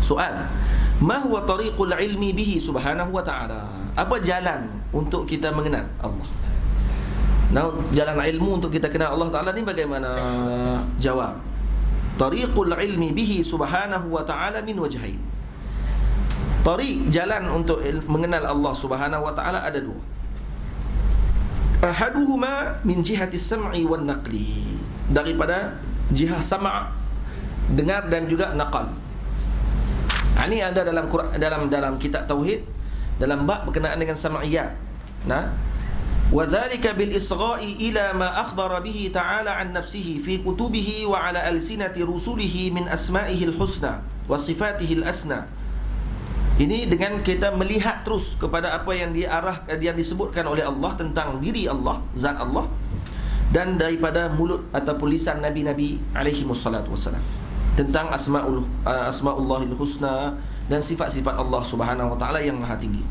Soal, ma huwa tariqul ilmi bihi subhanahu wa ta'ala? Apa jalan untuk kita mengenal Allah? Nah, jalan ilmu untuk kita kenal Allah Ta'ala ni bagaimana? Jawab, tariqul ilmi bihi subhanahu wa ta'ala min wajhain. Tariq, jalan untuk mengenal Allah Subhanahu wa ta'ala ada dua. Ahaduhuma min jihati sam'i wan naqli, daripada jihah sama', dengar, dan juga naqal. Ini ada dalam Quran, dalam kitab tauhid, dalam bab berkenaan dengan sam'iyat. Nah, wa dzalika bil isgha'i ila ma akhbara bihi ta'ala an nafsihi fi kutubihi wa ala alsinati rusulihi min asma'ihi al-husna wa sifatihi al-asna. Ini dengan kita melihat terus kepada apa yang yang disebutkan oleh Allah tentang diri Allah, zat Allah, dan daripada mulut ataupun lisan Nabi-Nabi alaihi wassalatu wassalam tentang asma'ullahil husna dan sifat-sifat Allah Subhanahu wa ta'ala yang maha tinggi.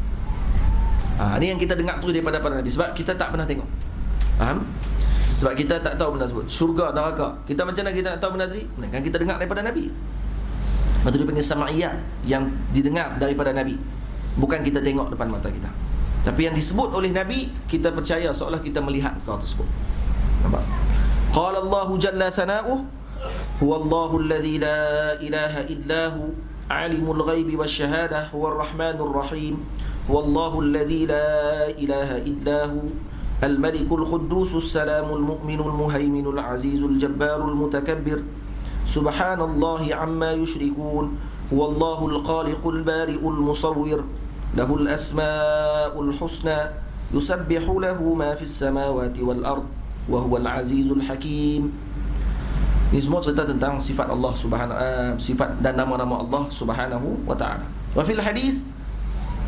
Ini yang kita dengar terus daripada para Nabi, sebab kita tak pernah tengok. Faham? Sebab kita tak tahu benda sebut syurga, neraka. Kita macam mana kita nak tahu benda tadi? Kan kita dengar daripada Nabi. Itu dipanggil sama'iyat, yang didengar daripada Nabi, bukan kita tengok depan mata kita. Tapi yang disebut oleh Nabi, kita percaya seolah kita melihat perkara tersebut. Nampak? Qala Allahu jalla sana'uh, huwallahu alladhi la ilaha illahu alimul ghaibi wasyahadah huwar rahmanur rahim, huwallahu alladhi la ilaha illahu al-malikul quddusus salamul mu'minul muhaiminul azizul jabbarul mutakabbir, subhanallahi amma yushrikun, huwallahul khaliqul bari'ul musawwir, lahul asma'ul husna, yusabbihu lahu ma fis samawati wal ard, wa huwal azizul hakim. Ini semua cerita tentang sifat Allah sifat dan nama-nama Allah Subhanahu wa ta'ala. Wa fil hadis,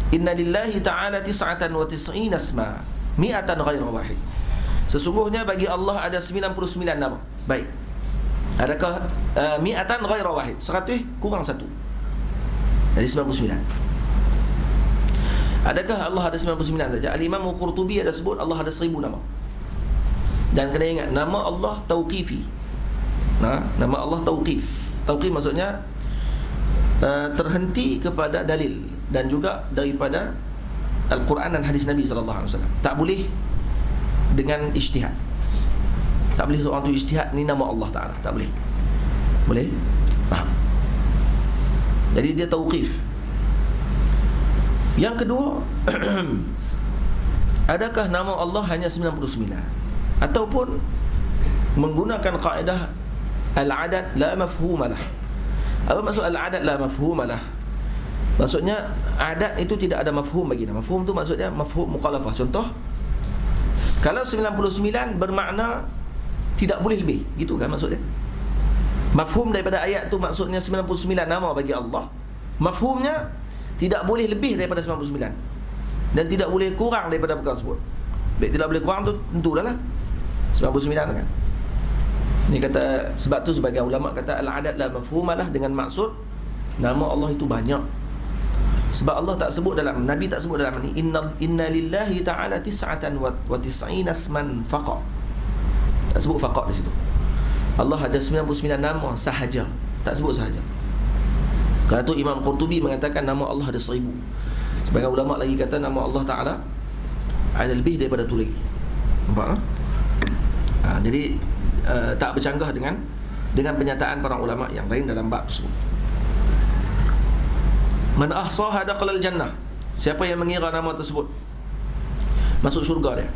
inna lillahi ta'ala 99 asma mi'atan ghaira wahid. Sesungguhnya bagi Allah ada 99 nama. Baik. Adakah mi'atan ghaira wahid, 100 kurang 1, jadi 99. Adakah Allah ada 99 saja? Al-Imam Qurtubi ada sebut Allah ada 1000 nama. Dan kena ingat, nama Allah tauqifi. Nama Allah tauqif. Tauqif maksudnya terhenti kepada dalil dan juga daripada Al-Quran dan hadis Nabi SAW. Tak boleh dengan ijtihad. Tak boleh seorang tu ijtihad ni nama Allah Ta'ala, tak boleh. Boleh? Faham? Jadi dia tauqif. Yang kedua, adakah nama Allah hanya 99 ataupun menggunakan kaedah al-adad la mafhumalah? Apa maksud al-adad la mafhumalah? Maksudnya adat itu tidak ada mafhum bagi dia. Mafhum tu maksudnya mafhum mukhalafah. Contoh, kalau 99 bermakna tidak boleh lebih, gitu kan maksudnya. Mafhum daripada ayat tu maksudnya 99 nama bagi Allah. Mafhumnya tidak boleh lebih daripada 99 dan tidak boleh kurang daripada perkara tersebut. Baik, tidak boleh kurang tu tentulah 99 tu kan. Ni kata, sebab tu sebagian ulama kata al-adad la mafhumalah, dengan maksud nama Allah itu banyak. Sebab Allah tak sebut dalam, Nabi tak sebut dalam ni inna lillahi ta'ala 99 asman faqa. Tak sebut faqat di situ. Allah ada 99 nama sahaja, tak sebut sahaja. Kerana tu Imam Qurtubi mengatakan nama Allah ada 1000. Sebagian ulama lagi kata nama Allah Ta'ala ada lebih daripada tu lagi. Nampak? Jadi tak bercanggah dengan pernyataan para ulama yang lain dalam bab tersebut. Man ahsaha dakhala al-jannah. Siapa yang mengira nama tersebut masuk syurga dia.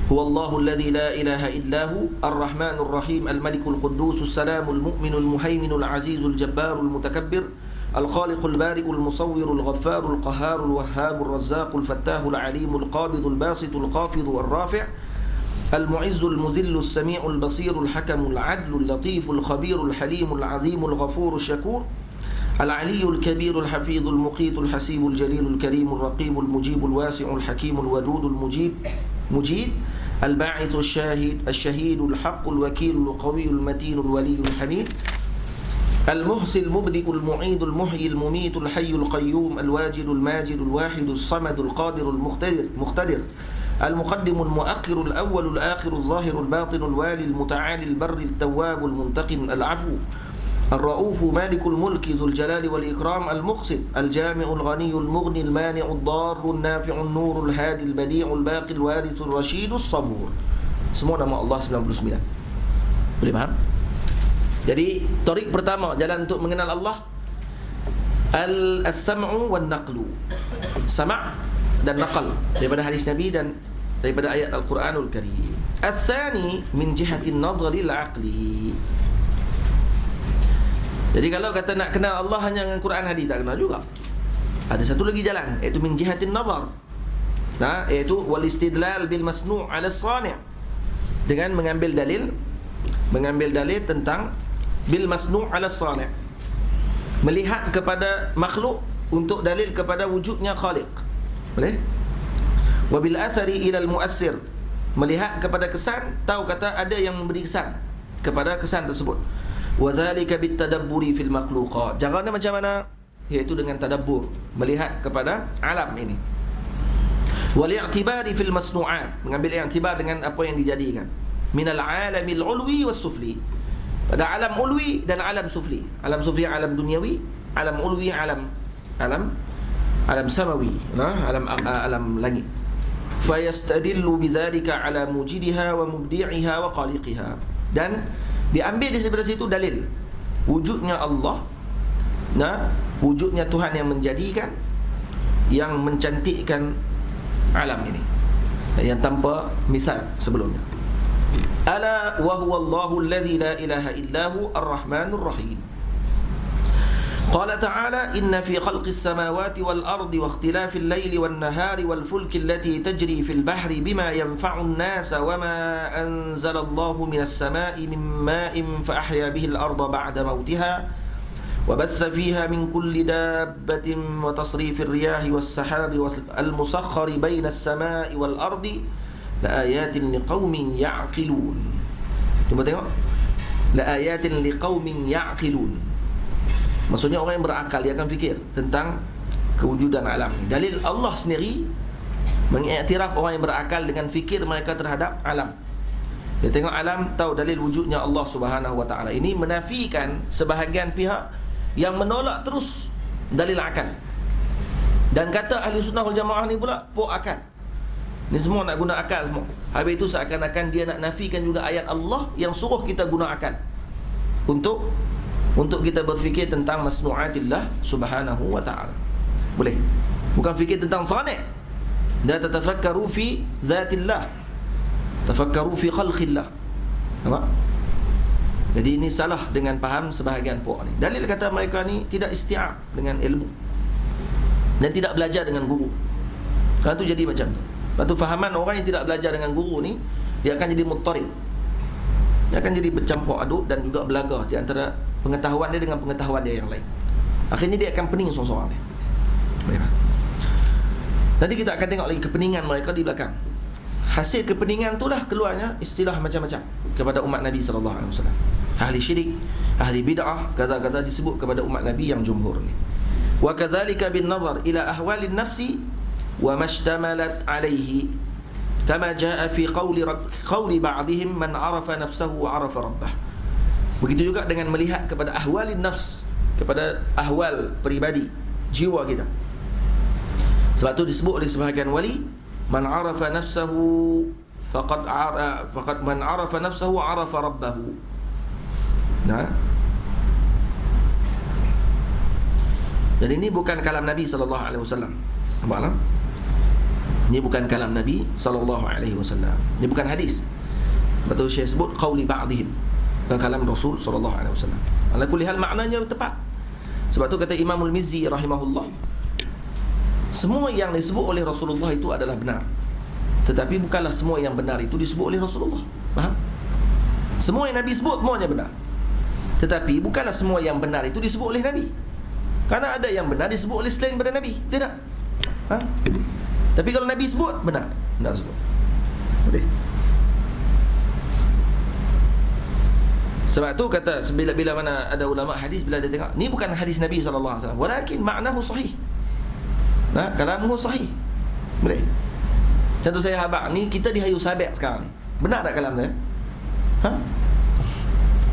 Huwallahu alladhi la ilaha illahu ar-rahmanur rahim al-malikul quddusus salamul mu'minul muhaiminul azizul jabbarul mutakabbir al-khaliqul bari'ul musawwirul ghaffarul qahharul wahhabur razzaqul fattahul alimul qabidul basitul khafidul rafi' al-mu'izzul mudhillus sami'ul basirul hakamul adlul latiful khabirul halimul azimul ghafurul syakur al-aliyyul kabirul hafizul muqitul hasibul jalilul karimul raqibul mujibul wasi'ul hakimul wadudul مجيد الباعث الشهيد الحق الوكيل القوي المتين الولي الحميد المحصي المبدئ المعيد المحيي المميت الحي القيوم الواجد الماجد الواحد الصمد القادر المقتدر المقدم المؤخر الأول الآخر الظاهر الباطن الوالي المتعالي البر التواب المنتقم العفو الرؤوف مالك الملك ذو الجلال والإكرام المقسط الجامع الغني المغني المانع الضار النافع النور الهادي البديع الباقي الوارث الرشيد الصبور. Semua nama Allah 99. Boleh faham? Jadi tarik pertama jalan untuk mengenal Allah as-sam'u wan naqlu. Sama' dan naqal daripada hadis Nabi dan daripada ayat Al-Quranul Karim. Al-thani min jihati an-nazari al-aqli. Jadi kalau kata nak kenal Allah hanya dengan Quran hadis, tak kenal juga. Ada satu lagi jalan, iaitu min jihatin nazar. Nah, iaitu wal istidlal bil masnu' 'ala as-sani'. Dengan mengambil dalil tentang bil masnu' 'ala as-sani'. Melihat kepada makhluk untuk dalil kepada wujudnya khaliq. Boleh? Wa bil athari ila al-mu'assir. Melihat kepada kesan, tahu kata ada yang memberi kesan kepada kesan tersebut. Wa dzalika bit tadabburi fil makhluqat. Caranya macam mana? Iaitu dengan tadabbur, melihat kepada alam ini. Wal i'tibari fil masnu'at, mengambil i'tibar dengan apa yang dijadikan. Minal alamil ulwi was sufli. Pada alam ulwi dan alam sufli. Alam sufli alam duniawi, alam ulwi alam samawi, alam langit. Fayastadillu bidzalika ala mujidiha wa mubdi'iha wa khaliqiha. Dan diambil di sebelah situ dalil wujudnya Allah, wujudnya Tuhan yang menjadikan, yang mencantikkan alam ini, yang tanpa misal sebelumnya. Ala wa huwa Allahu alladhi la ilaha illahu ar-rahmanur rahim. Qala ta'ala inna fi khalqis samawati wal ardi wa ikhtilafil layli wan nahari wal fulki allati tajri fil bahri bima yanfa'u an-nasa wa ma anzala Allahu minas sama'i min ma'in fa ahya bihi al-arda ba'da mautiha wa batha fiha min kulli dabbatin wa tasrifir riyahi was sahabi wal musakhkhari bayna as-sama'i wal ardi la ayatin liqaumin ya'qilun. Cuba tengok, la ayatin liqaumin ya'qilun. Maksudnya orang yang berakal, dia akan fikir tentang kewujudan alam ini. Dalil Allah sendiri mengiktiraf orang yang berakal dengan fikir mereka terhadap alam. Dia tengok alam, tahu dalil wujudnya Allah Subhanahu wa taala. Ini menafikan sebahagian pihak yang menolak terus dalil akal. Dan kata ahli sunnah wal jamaah ni pula pok akal. Ni semua nak guna akal semua. Habis itu seakan-akan dia nak nafikan juga ayat Allah yang suruh kita guna akal untuk kita berfikir tentang masnu'atillah subhanahu wa ta'ala. Boleh? Bukan fikir tentang sani'. La tatafakkaru fi zatillah, tafakkaru fi khalqillah. Nampak? Jadi ini salah dengan faham sebahagian puak ni. Dalil kata mereka ni tidak isti'ab dengan ilmu dan tidak belajar dengan guru. Kalau tu jadi macam tu. Lepas tu fahaman orang yang tidak belajar dengan guru ni, dia akan jadi muttarib. Dia akan jadi bercampur aduk dan juga belagah di antara pengetahuan dia dengan pengetahuan dia yang lain. Akhirnya dia akan pening seorang-seorang dia. Baiklah. Nanti kita akan tengok lagi kepeningan mereka di belakang. Hasil kepeningan itulah keluarnya istilah macam-macam kepada umat Nabi sallallahu alaihi wasallam. Ahli syirik, ahli bid'ah, kata-kata disebut kepada umat Nabi yang jumhur ni. Wa kadzalika bin nazar ila ahwalin nafsi wa mashtamalat alaihi kama jaa fi qawli ba'dihim man arafa nafsahu wa arafa rabbah. Begitu juga dengan melihat kepada ahwalin nafs, kepada ahwal peribadi, jiwa kita. Sebab tu disebut oleh sebahagian wali, man arafa nafsahu faqad man arafa nafsahu arafa rabbahu. Nah. Jadi ini bukan kalam Nabi sallallahu alaihi wasallam. Nampak tak? Ini bukan kalam Nabi sallallahu alaihi wasallam. Ini bukan hadis. Betul Syekh sebut qauli ba'dihim. Bukan kalam Rasul sallallahu alaihi wasallam. Ala kulli hal maknanya tepat. Sebab tu kata Imam Al-Mizzi rahimahullah, semua yang disebut oleh Rasulullah itu adalah benar. Tetapi bukanlah semua yang benar itu disebut oleh Rasulullah. Faham? Semua yang Nabi sebut semuanya benar. Tetapi bukanlah semua yang benar itu disebut oleh Nabi. Karena ada yang benar disebut oleh selain daripada Nabi. Tidak. Ha? Tapi kalau Nabi sebut, benar. Benar sebut. Boleh. Sebab tu kata, bila mana ada ulama hadis, bila dia tengok, ni bukan hadis Nabi SAW, walakin maknahu sahih. Nah, kalamuhu sahih. Boleh. Contoh saya habaq, ni kita di Hayu Sabek sekarang ni. Benar tak kalam saya? Ha?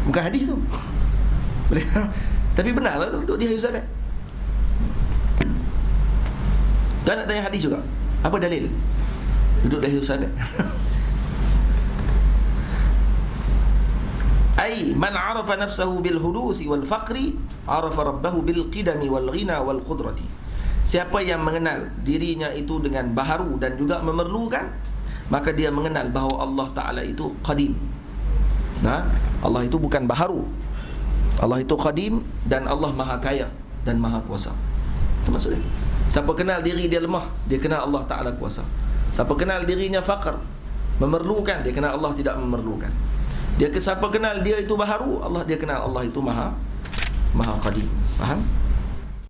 Bukan hadis tu. Tapi benar lah duduk di hayus salat. Dan nak tanya hadis juga. Apa dalil duduk di hayus salat? Ai man arafa nafsahu bil hudusi wal faqri arafa rabbahu bil qidami wal ghina wal qudrati. Siapa yang mengenal dirinya itu dengan baharu dan juga memerlukan, maka dia mengenal bahawa Allah Ta'ala itu qadim. Nah, Allah itu bukan baharu, Allah itu qadim, dan Allah maha kaya dan maha kuasa. Itu maksudnya. Siapa kenal diri dia lemah, dia kenal Allah Ta'ala kuasa. Siapa kenal dirinya faqr, memerlukan, dia kenal Allah tidak memerlukan. Siapa kenal dia itu baharu, dia kenal Allah itu maha qadim. Faham?